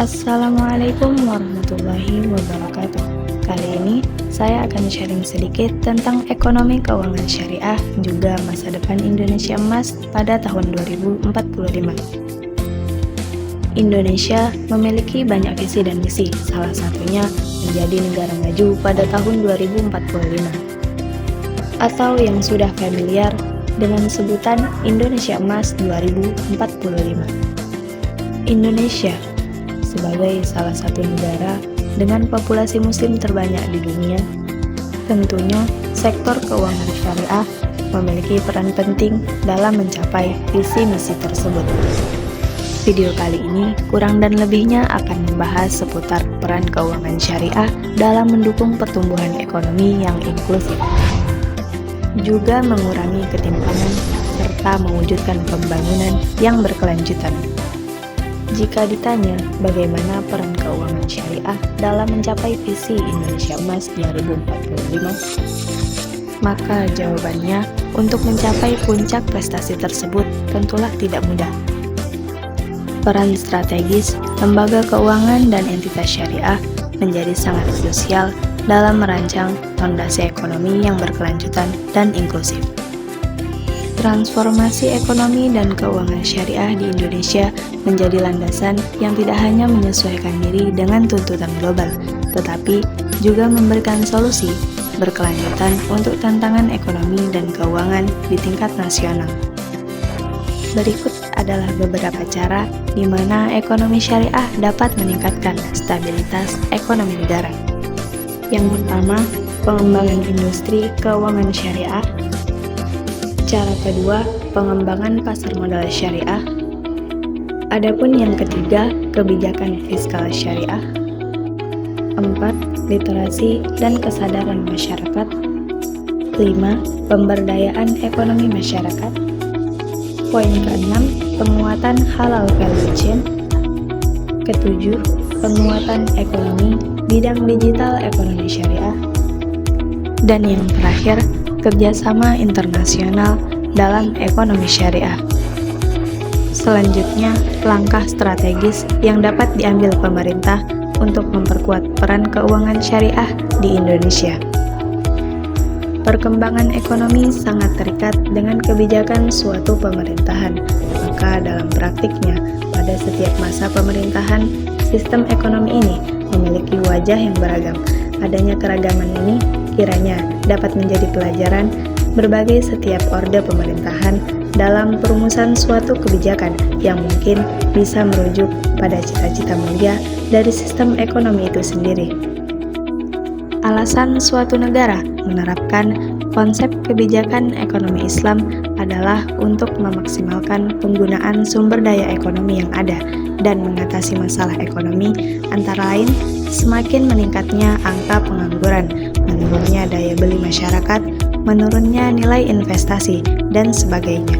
Assalamualaikum warahmatullahi wabarakatuh. Kali ini saya akan sharing sedikit tentang ekonomi keuangan syariah juga masa depan Indonesia emas pada tahun 2045. Indonesia memiliki banyak visi dan misi, salah satunya menjadi negara maju pada tahun 2045 atau yang sudah familiar dengan sebutan Indonesia Emas 2045. Indonesia sebagai salah satu negara dengan populasi muslim terbanyak di dunia, tentunya sektor keuangan syariah memiliki peran penting dalam mencapai visi misi tersebut. Video kali ini kurang dan lebihnya akan membahas seputar peran keuangan syariah dalam mendukung pertumbuhan ekonomi yang inklusif, juga mengurangi ketimpangan serta mewujudkan pembangunan yang berkelanjutan. Jika ditanya bagaimana peran keuangan syariah dalam mencapai visi Indonesia Emas 2045, maka jawabannya untuk mencapai puncak prestasi tersebut tentulah tidak mudah. Peran strategis lembaga keuangan dan entitas syariah menjadi sangat krusial dalam merancang fondasi ekonomi yang berkelanjutan dan inklusif. Transformasi ekonomi dan keuangan syariah di Indonesia menjadi landasan yang tidak hanya menyesuaikan diri dengan tuntutan global, tetapi juga memberikan solusi berkelanjutan untuk tantangan ekonomi dan keuangan di tingkat nasional. Berikut adalah beberapa cara di mana ekonomi syariah dapat meningkatkan stabilitas ekonomi negara. Yang pertama, pengembangan industri keuangan syariah. Cara kedua, pengembangan pasar modal syariah. Adapun yang ketiga, kebijakan fiskal syariah. 4. Literasi dan kesadaran masyarakat. 5. Pemberdayaan ekonomi masyarakat. Poin ke-6, penguatan halal value chain. Ke-7, penguatan ekonomi bidang digital ekonomi syariah. Dan yang terakhir, kerjasama internasional dalam ekonomi syariah. Selanjutnya, langkah strategis yang dapat diambil pemerintah untuk memperkuat peran keuangan syariah di Indonesia. Perkembangan ekonomi sangat terikat dengan kebijakan suatu pemerintahan, maka dalam praktiknya, pada setiap masa pemerintahan, sistem ekonomi ini memiliki wajah yang beragam. Adanya keragaman ini kiranya dapat menjadi pelajaran berbagai setiap orde pemerintahan dalam perumusan suatu kebijakan yang mungkin bisa merujuk pada cita-cita mulia dari sistem ekonomi itu sendiri. Alasan suatu negara menerapkan konsep kebijakan ekonomi Islam adalah untuk memaksimalkan penggunaan sumber daya ekonomi yang ada dan mengatasi masalah ekonomi, antara lain semakin meningkatnya angka pengangguran, menurunnya daya beli masyarakat, menurunnya nilai investasi, dan sebagainya.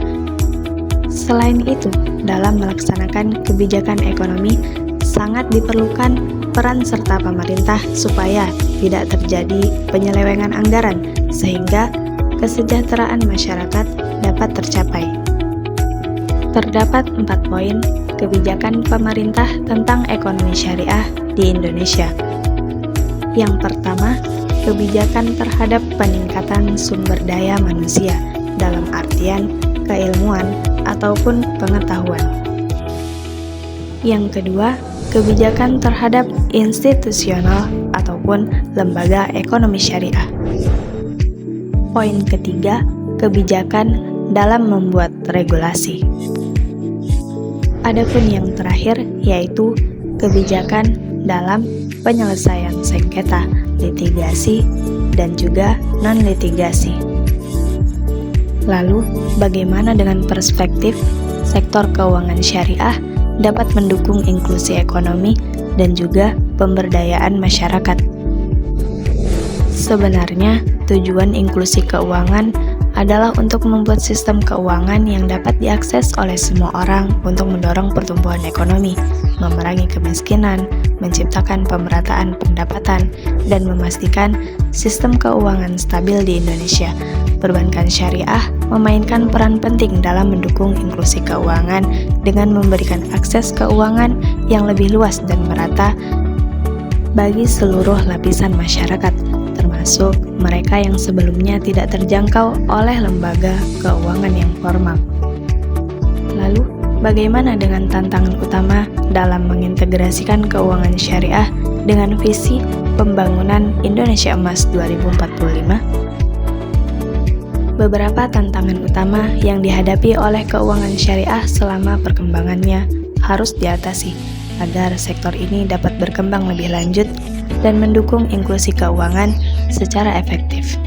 Selain itu, dalam melaksanakan kebijakan ekonomi, sangat diperlukan peran serta pemerintah supaya tidak terjadi penyelewengan anggaran, sehingga kesejahteraan masyarakat dapat tercapai. Terdapat 4 poin kebijakan pemerintah tentang ekonomi syariah di Indonesia. Yang pertama, kebijakan terhadap peningkatan sumber daya manusia dalam artian keilmuan ataupun pengetahuan. Yang kedua, kebijakan terhadap institusional ataupun lembaga ekonomi syariah. Poin ketiga, kebijakan dalam membuat regulasi. Adapun yang terakhir yaitu kebijakan dalam penyelesaian sengketa, litigasi, dan juga non-litigasi. Lalu, bagaimana dengan perspektif sektor keuangan syariah dapat mendukung inklusi ekonomi dan juga pemberdayaan masyarakat? Sebenarnya, tujuan inklusi keuangan adalah untuk membuat sistem keuangan yang dapat diakses oleh semua orang untuk mendorong pertumbuhan ekonomi, memerangi kemiskinan, menciptakan pemerataan pendapatan, dan memastikan sistem keuangan stabil di Indonesia. perbankan syariah memainkan peran penting dalam mendukung inklusi keuangan dengan memberikan akses keuangan yang lebih luas dan merata bagi seluruh lapisan masyarakat, termasuk mereka yang sebelumnya tidak terjangkau oleh lembaga keuangan yang formal. Lalu, bagaimana dengan tantangan utama dalam mengintegrasikan keuangan syariah dengan visi pembangunan Indonesia Emas 2045? Beberapa tantangan utama yang dihadapi oleh keuangan syariah selama perkembangannya harus diatasi agar sektor ini dapat berkembang lebih lanjut dan mendukung inklusi keuangan secara efektif.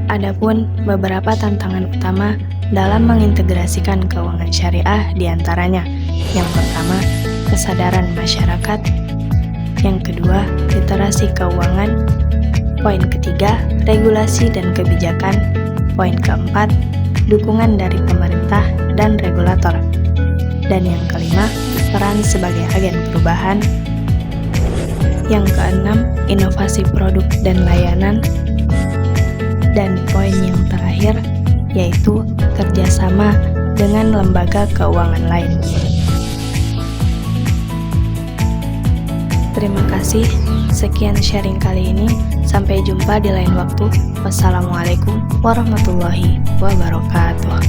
Adapun beberapa tantangan utama dalam mengintegrasikan keuangan syariah diantaranya: yang pertama, kesadaran masyarakat; yang kedua, literasi keuangan; poin ketiga, regulasi dan kebijakan; poin keempat, dukungan dari pemerintah dan regulator; dan yang kelima, peran sebagai agen perubahan; yang keenam, inovasi produk dan layanan; dan poin yang terakhir, yaitu kerjasama dengan lembaga keuangan lain. Terima kasih, sekian sharing kali ini. Sampai jumpa di lain waktu. Wassalamualaikum warahmatullahi wabarakatuh.